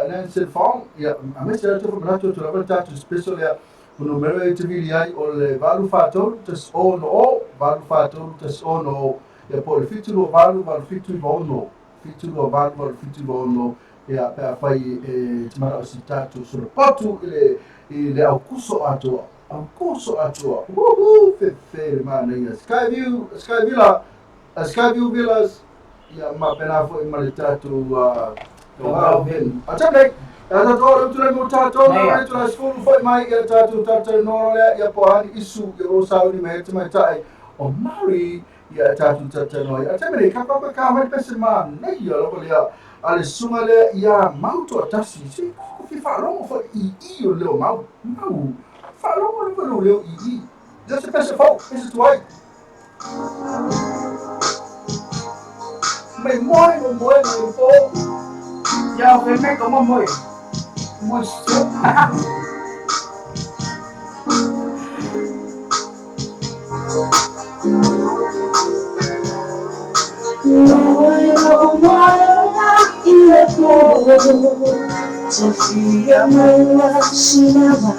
Nancy Fong ia a me se atu whamanato tu lava tatu special ia o numero e te vili ai o le valu whatou tas ono o valu whatou tas ono o ia po le fitu lo valu fitu I ono fitu lo valu fitu ono ia pe a whai e te mara o si tatu sura potu I le Aukuso atua uhu fe mana ia Skyview Villas ia ma pena fo I ma le tatu a tame Ata tō tu le mo tātou na tu la skulu foi mai ia tātou no le ia pohani isu I o sauni me te mai tai o Mari ia tātou no ia teme ka mai pese ma nei ia lo ia ale sunga le ia mauto atasi si ko fi fa longo foi I o le mau fa longo lo le I já se pese fo esse tu ai mai moi fo ya o me como moi mosto Sofia mala sinama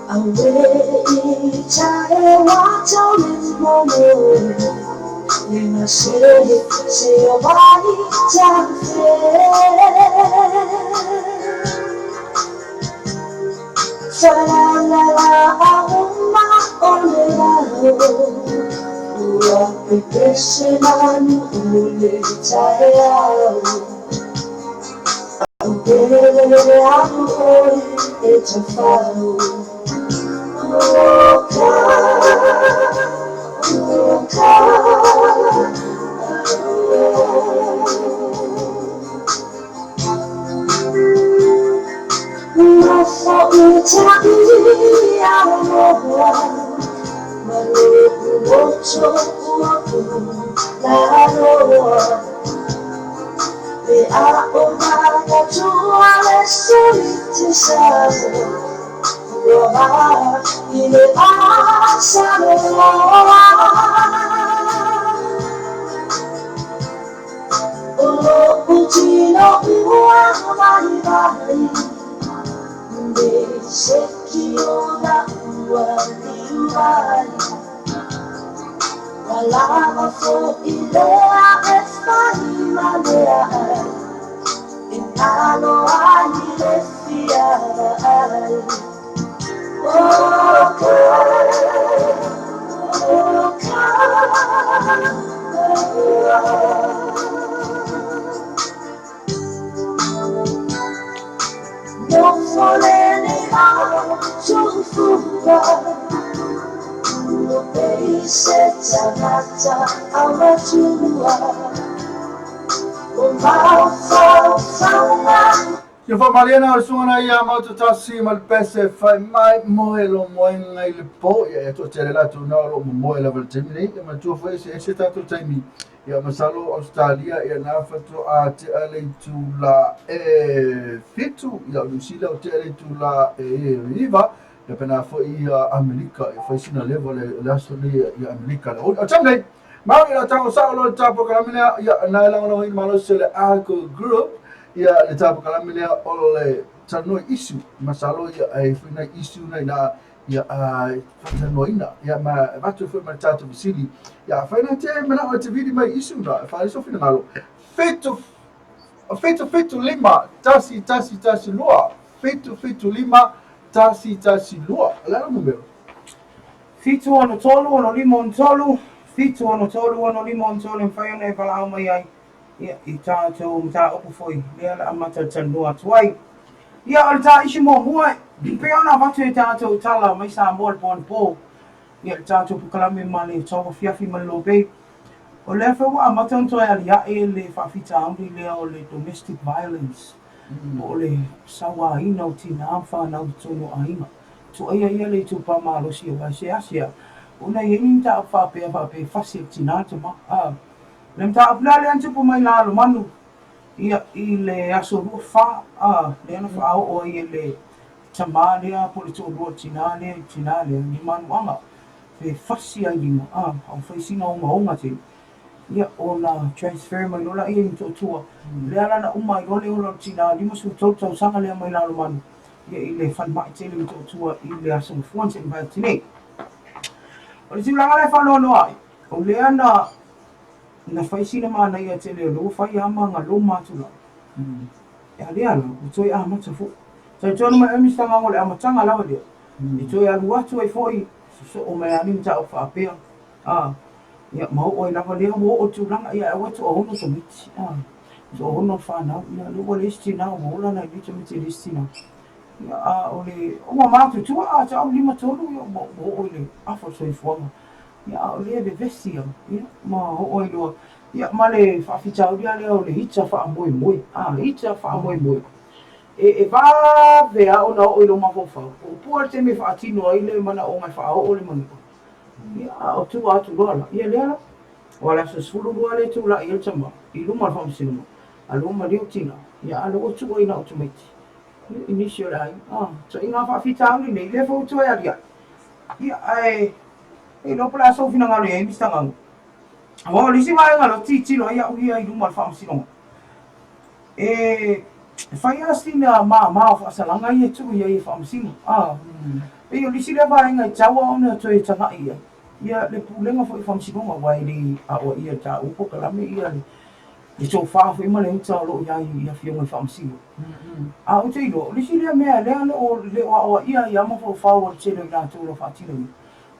awe chae wacha momo nina se obani chafe sala la uma olera Ua pepese nanu ule TAEAO Aupere aku oi e te whau Oka Mucho uoku la loa me a omana tua le solite sale loa ile asa loa o utino ua mai mai me sekio na ua mai Walama fo ilea e fai manea Inalo ani le fia ai Non volere a giufuga LOABAY senza nata alla tua Ia whamariana o sungana ia maututasi ma le pese whai mai moe lo moe ngai le po ia e to tere latu na lo moe la val temine ia matua whai se ese tatu taimi ia masalo Australia ia na whatu a te ale tu la e fitu ia lusila o te ale tu la e riva ia pena whai ia Amerika ia whai sina levo le aso ni ia Amerika o tamnei mau ia tango sao lo tapo kalamina ia na lango i malo se le Aukuso group ia le tapo kalamina o le tanoi isu masalo ia ai fina isu na ia ai fanoina ia ma vatu foi ma tato visili ia faina te mana o te vidi mai isu na fa so fina malo fetu lima tasi lua fetu lima tasi lua la numero Fitu ono tolu ono lima ono tolu. Fitu ono tolu ono lima ono tolu. Mwhai ona e wala mai ai. Ia i tātou mta opu foi. Lea la amata tanua tuai. Ia o le tā isi mo mua. Pe ona watu e tātou tala mai sa mua le pōna pō. Ia le tātou pukalame ma le tōwa fiafi ma le LOABAY. O lea whaua amata on toi ali ae le whawhita auri lea o le domestic violence. O le sawa ina o tina amwha na o tono aima. So ia le tu pa malo si wa se asia una yin ta fa pe fasi tina te ma lem ta apla le antu po mai la lo manu ia I le aso ru fa le na fa o ia le tamalia po le tu ru tina le ni man wanga pe fasi ai ma au fa sina o ma te ia ona transfer mai lola ia to tua le ala na uma I le o tina di mo su to sanga le mai la lo manu ia I le fan mai te le tua I le aso fuan se vai tine o le timlanga le fa no ai o le ana na fai sina mana ia te le lo fai ama nga lo matula ia le ala o toi a mata fu tai tonu mai mi stanga ngole ama tanga lawa dia I toi alu atu ai foi so o mai ani mta o fa pe ia mau o lava le mo o tulanga ia o to ono so miti so ono fa na ia lo le stina o la na bitu miti le stina ia o le o ma tu tu ta o lima tolu ia mo o le afo so I forma ia o le vestia ia ma o lo ia ma le fa fita o le o le hitsa fa moi hitsa fa moi e va vea o na o lo ma fo fa o por te me fa tino ai le mana o mai fa o le manu ia o tu atu gola ia le ala wala so sulu le tu la ia tama I luma fa msino a luma dio tina ia a lo tu ina automatic initial ai so inga fa fita ni nei le fo tu ia ia ai e no pla so fina ngalo e mista ngalo o lisi mai ngalo ti no ia ia I luma fa msino fai asina ma fa salanga ia tu ia fa msino e o lisi le vai ngai tawa ona to e tanga ia le pulenga fo I fa msino ma wai ni a o ia ta upo kala me ia I so fa fo ma le uta lo ia fio ngai fa msino a o te lo lisi le me le o ia ma fo fa o te le na to lo fa tino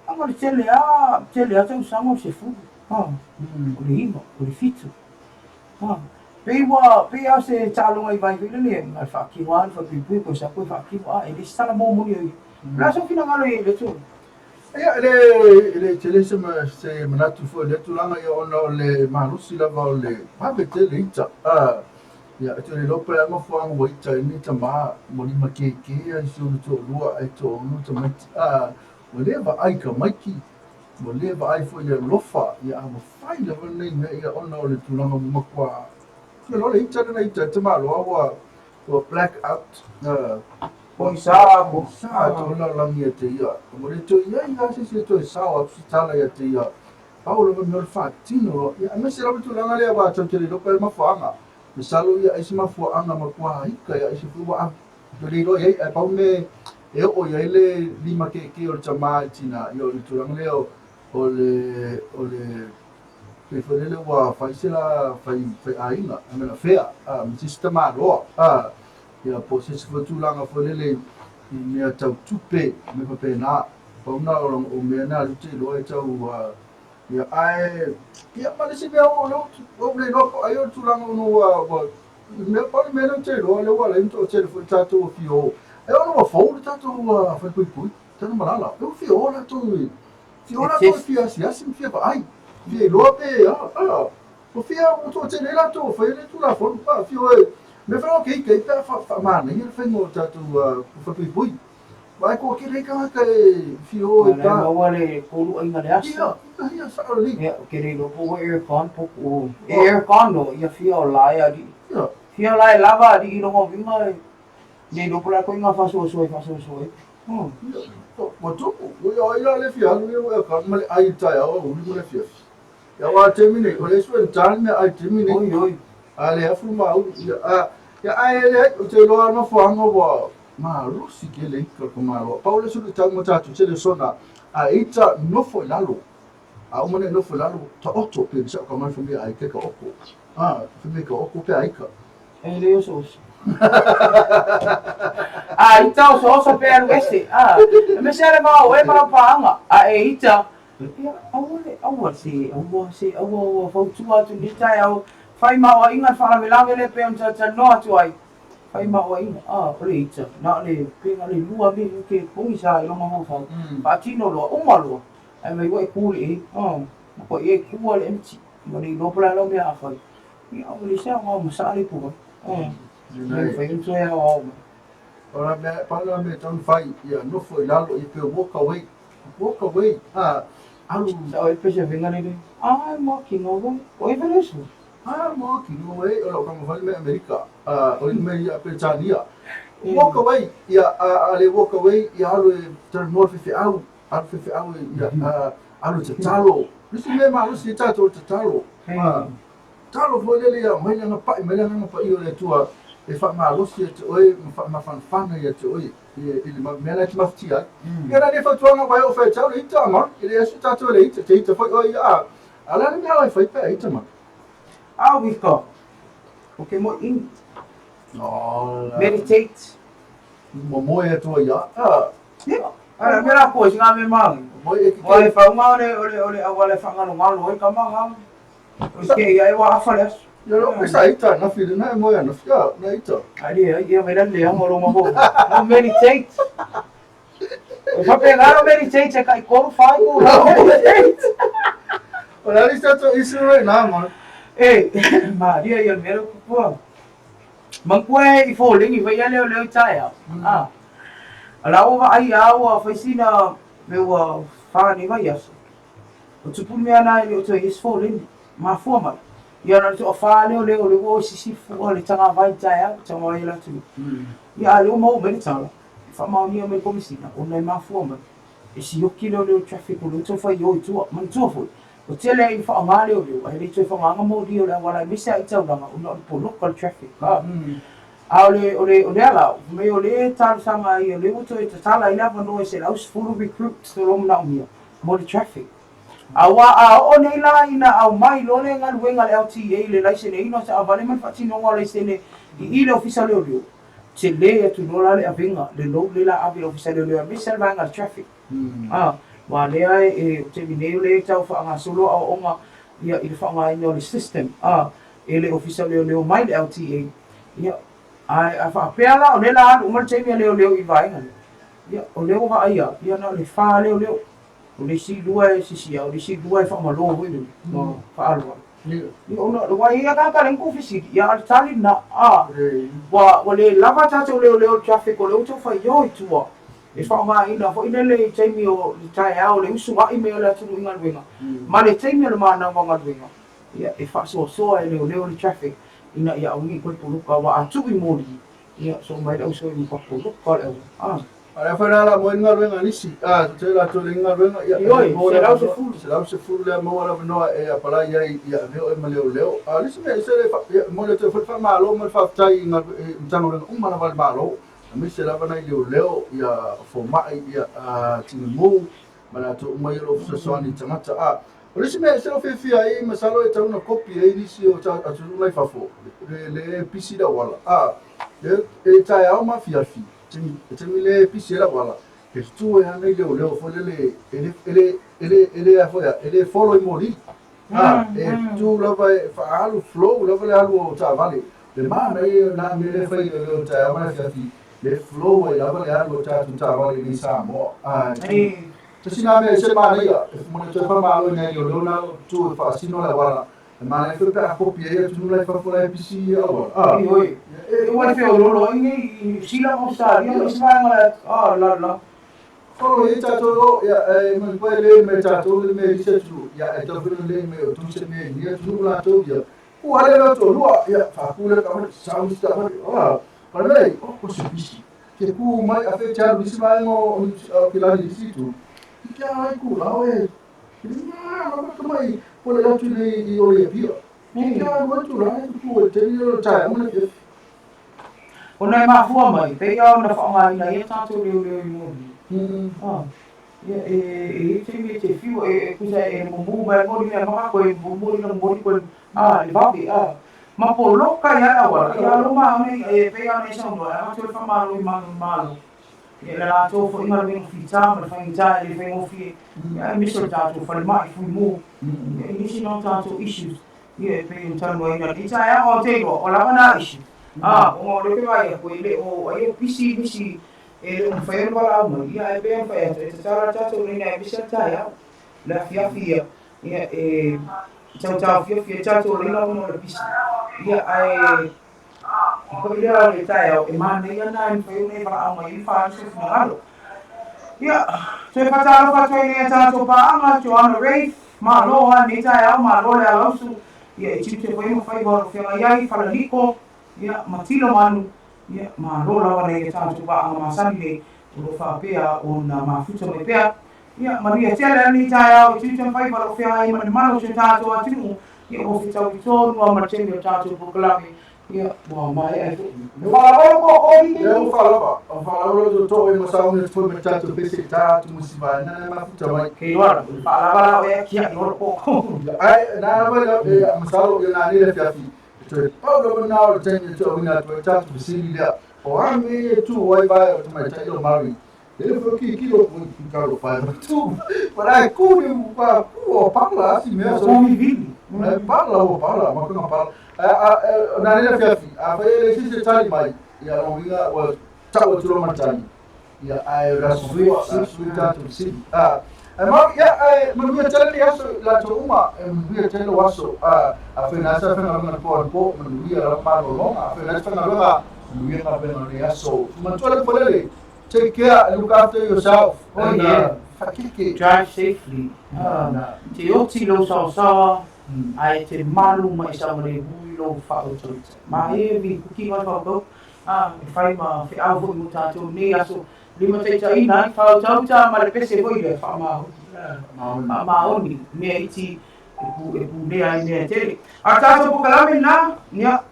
anga le tele a te usanga se fu o le hima o le fitu pe a se talo ai vai le ngal fa ki wan fa pi ko sa ko fa ki e le sala mo mo yo la so fina ngalo le tu ia le tele se manatu fo le tulanga ia ona le marusi lava o le pape tele ita ia te le lope ama fo anga wo ita ni tama mo ni makeke ai so to lua ai to no to mai o le va ai ka maiki mo le ba ai fo ia lofa ia mo fai le nei me ia ona o le tulanga mo kwa ia lo le ita na ita te malo wa black out Ko sa ko. sa to la la ia te ia mo le to ia ia se to sa o si tala ia te ia Paulo me no fa tino ia me se la tulanga le wa to te lo pel ma fanga me salo ia isi ma fu anga ma kwa hika ia isi fu wa to le lo ia pa me e o ia le lima ke o chama tina ia le tulanga le o le pe fele wa faisela fai ainga amena fea mi sistema ro ia po se fu tulanga fele le me tau tupe me pa pena pa una o me na lu te lo e tau ia ai ia ma le si me o le no ai o tulanga no wa me pa me no te lo le wa le to te fu tatu fio e ono fo tatu fa pui tanu malala o fio la tu fio la tu fio si fio ai fio lo pe o fio o to te la tu fa le tu la fo pa fio me fa ke fa ma ne il fa mo tatu fa pui vai ko ke le ka fio e ta wale ko lu ai ngale as ia sa li ya ke le lo po aircon po o aircon no ia fio la ya di fio la lava di no mo vinga ne do pula ko nga fa so mo tu o ia le fio le ka ma le ai ta o le fio ya wa termine o le so tan me ai termine oi ale afu ma ya ai le o te lo no fo anga wa ma rusi ke le ka ko ma lo pa le su ta mo ta tu te le sona a ita no fo lalo a o mane no fo lalo ta otto pe sa ka ma fo mi ai ke ka oko fo mi ka oko pe ai ka e le so ita so pe anu ese me sere ma o e para panga e ita awal si fo tu atu ni TAEAO fai ma o inga fa la le pe on ta no atu ai fai ma o inga o le ita na le pe na le lua me ke pui sa i lo ma ho fa tino lo o ma lo ai mai o e kuli ko e ku le mti mo ni no pla lo me a fa ia o le sa ma sa le pu ne fai un so ya o ora me pala me tan fai ia no fo lalo i pe walk away alu sa o pe se venga ne I'm walking over o e vele so mo ki no e o ka mo me America o me ia pe Tania walk away ia ale walk away ia alu turn north fi au ia alu te talo lisi me ma lisi tato te talo talo fo le ia mai nga pa i o le tua e fa ma lisi te oi ma fan ia te oi ele ma me la te mafti ai ia ne fa tua nga vai o fa talo ita ma ele asu tato le ita te ita fa oi ala me ala fa pe ita ma we go okay mo in no meditate mo e tua ia ala me la ko singa me mang mo e o e fa nga ole awale fa nga no ngalo e ka manga o ke ia e wa fa les yo lo que sai ita na fi na mo ya na fi na ita ali ia me le mo lo mo no meditate o fa pe nga meditate e kai ko fa ko meditate Ora lista to isu na ma ma dia ia me lo ko mangkue i fo lingi vai ale le TAEAO ala o ai a fa sina me wa fa ni vai as o tupu me ana i o to is fo lingi ma fo ma ia na to fa le o si fu le tanga vai TAEAO tanga vai la tu ia le mo me tanga fa ma ni me komisina o nei ma fo ma e si o kilo le traffic o to fa yo tu man tu fo o tele i fa ma le o ai to fa nga mo di o la wala mi sa i tau la o no po local traffic ole ala me ole tar sama i ole uto i tala ina no se la us full recruit to rom na mia mo the traffic awa o nei la ina au mai lo le ngal wenga LTA le la se nei no sa vale man fati no wala se ne i le official le se le tu no la le avinga le lo le la avi official le mi sel vanga traffic wa le ai e te mi le tau fa nga solo o nga ia i fa nga no le system ele official le mai LTA ia ai fa pela o le la o mal temi le i vai nga ia o le o va ia na le fa le o le si dua si o le si dua fa ma lo wi no fa alwa ni ona lo wa ia ka len ku fisi ia al tali na wa le lava ta le traffic o le to fa yo tua e whaongaina fo ina le taimi o TAEAO le usu wai mea le atunu inga luenga ma le taimi o le mana wanga luenga ia e whaasoa e leo le traffic ina ia aungi koe puluka wa atu I mori ia so mai le usu I puluka le Ara whara la mo inga ruenga nisi, te la tō inga ruenga, se lau se furu lea mo ala manoa e a parai ai ia leo e ma leo. Nisi me se le mo le te wha malo, mo le whaftai inga mtanga ruenga umana wale malo, a mi se lava nei leo ia fomai ia tini mou, ma la tō umai alo fsasoani tangata o nisi me se lo whiwhia ai masalo e tauna kopi e nisi o atu mai whafo, le pisi da wala. E TAEAO ma fiafi. Temi le pisi era wala ke tu e ana leo fo ele a foia ele follow mori e tu lava fa alu flow lava le alu o vale le mana e na me le fai le ta ma fi le flow e lava le alu o vale ni samo sina me se mana ia mo te fa malo ne leo na tu fa sino la wala ma le fa a copiare tu la fa fola pisi wala Ua te o lolo ingi sila o sa ria o sa ma la Folo e tato ia mo poi le me tato le me dice tu ia e to le me o tu se me ia tu la to ia o ale la to lua ia fa pule ka mo sa u sta ma lei o se bisi che ku mai a fe cha bisi mai mo che la di situ che ai ku la e ma mai pole la tu le o le pio che mo tu la ku te io ta mo ne ona mafua mai pe ia ona whaongaina ia tātou leo I mori ia e te me te whiu e kusa e mumu mai mori mea maka koe mumu ina mori koe le vapi ma po loka ia awara ia loma ane e pe ia nei saunua e atu e whamalo I malo ia le rātou fo inga ringo whita ma le whaingita e le whaingofi ia e miso tātou whare mai fui mō ia e nisi no tātou issues ia e pe ia tanua ina I TAEAO o te iro o lawa nā issue o le pe vai ko ile o ai pisi misi e un fair para mo ia e ben fair e tara tato ni na bisa TAEAO la fia ia e tau fia tato ni na mo le pisi ia ai ko ile le TAEAO e mana ia na in fair ni para mo I fa so finalo ia se fatalo fatoi ni tato pa ama to on race ma lo ni TAEAO ma lo le alosu ia e chite foi mo fai bo fia ia fala liko ia matilo manu ia ma rola wana ia tātou wa anga masani le uro whapea o na mafuta mai pea ia maria tele ani TAEAO I tuitan whai wala whea ai mani mano se tātou atinu ia o whitau I tōnu a marteni o tātou pukalame ia wa mai ai whalawala ko o ni ia whalawala do tō e masau ne tō me tātou pese tātou musiwai nana mafuta mai kei wara whalawala o ea kia I oro ko ai nana mai masau ia nani le fiafi Paulo now ten to win at chat to see there. O ami tu wai vai o mai tailo mari. Ele foi que kilo com caro pai. Tu, para curi pa o pala assim mesmo. O mi vivi. Pala, mas não pala. Na nele fiafi. A foi ele se tali mai. Ya o vinga o tau tu lo matani. Ya ai rasui to see. Ma mia tele aso la to uma mia tele waso a fena sa fena na po mia la ma lo a fena fena lo mia na fena ni aso ma to le pole take care look after yourself drive safely te oti lo sa ai te malu mai sa le hui lo fa o to ma e vi ki ma fa do e fai ma fe avo mo tato ni aso lima te tai na fa o tau ma le pese voi le fa ma oni me iti e pu le ai me tele a tato po kalame na nia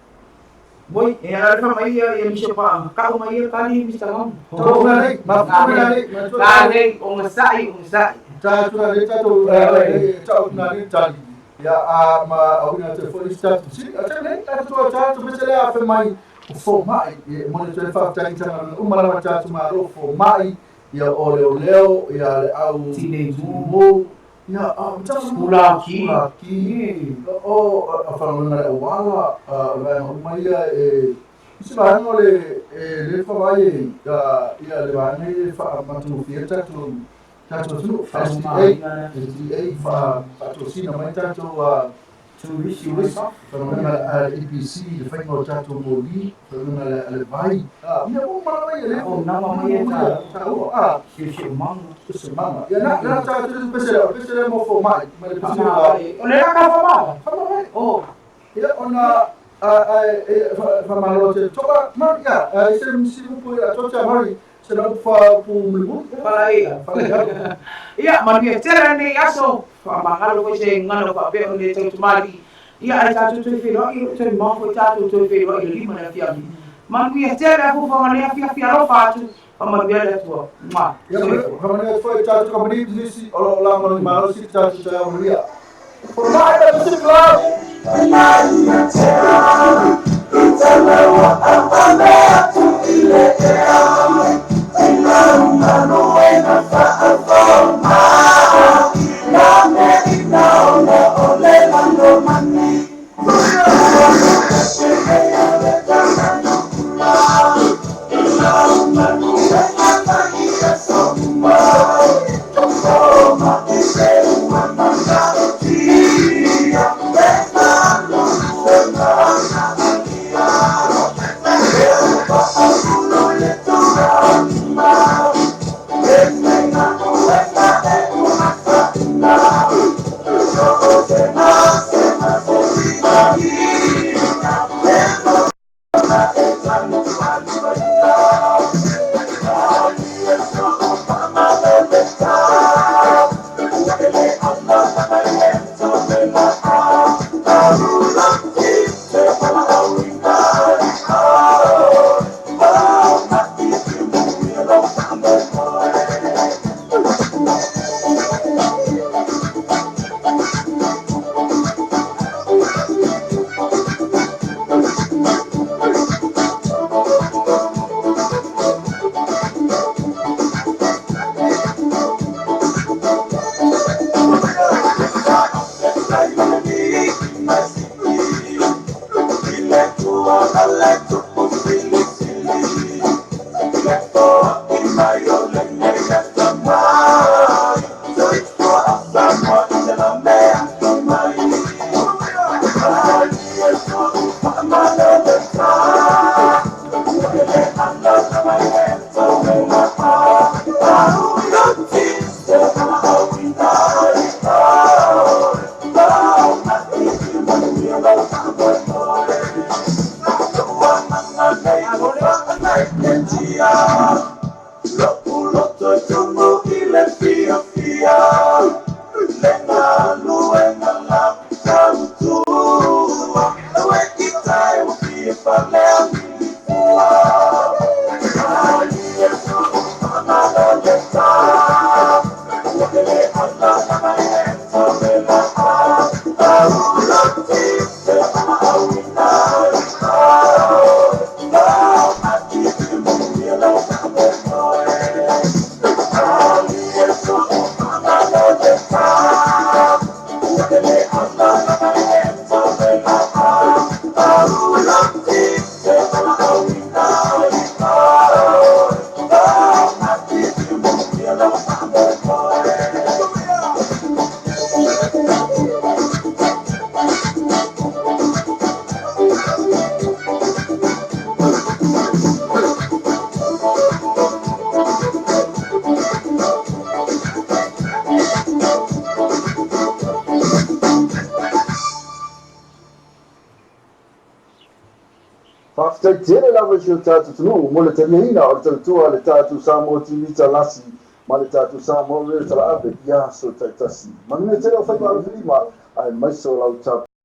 voi e ara fa mai e mi se pa ka o mai kali mi sta ngam to na le ma ka le o ngasai tato na le tato na le tali ya ma o na te foi sta si a ne tato me se le a fa mai fo mai e mo le fa tanga uma la tato ma ro fo mai ia o leo ia le au tine mo ia mula ki o a whanona o wala o mai e isi la hango le whawai ia le wane e matu fia tatu SDA wha sina mai tatu Whakaunga EPC, le whaingo tātou mōri, whakaunga le vai. Ia o marawai le o nama mai e tā. Se manga. Se manga. Ia nā tātou pesere mo fo mai. O le raka whamara. Whamara. O. Ia ona whamaro te toka. Ia, i se misimupu i a tocha mari. Se nau whapu Faraile. Ia, manuia tera nei aso. Whamahalo ko se ngano whapeo ne tau tumari. Ia, ai tātou tui whenoi, o te mawho i tātou tui whenoi i lima na whiami. Manuia tera hu whanganea whiawhia rofa atu. Whamanuia le atua. Mā. Ia, whanganea whai tātou kamani nisi o la manu maro si tātou tātou manuia. Whamai da Pacific Love. Manuia tera, italawa amalea tu ile ea. Manuia whaafoma. Name inaona ole mando mani. Tele lava si o tātou tunu, mo le tariaina o le taratua le tātou Samoa timita lasi, ma le tātou Samoa le tala ave, ia so taitasi. Manuia tele o whaiwa ala whilima, ai maiso lau tātou.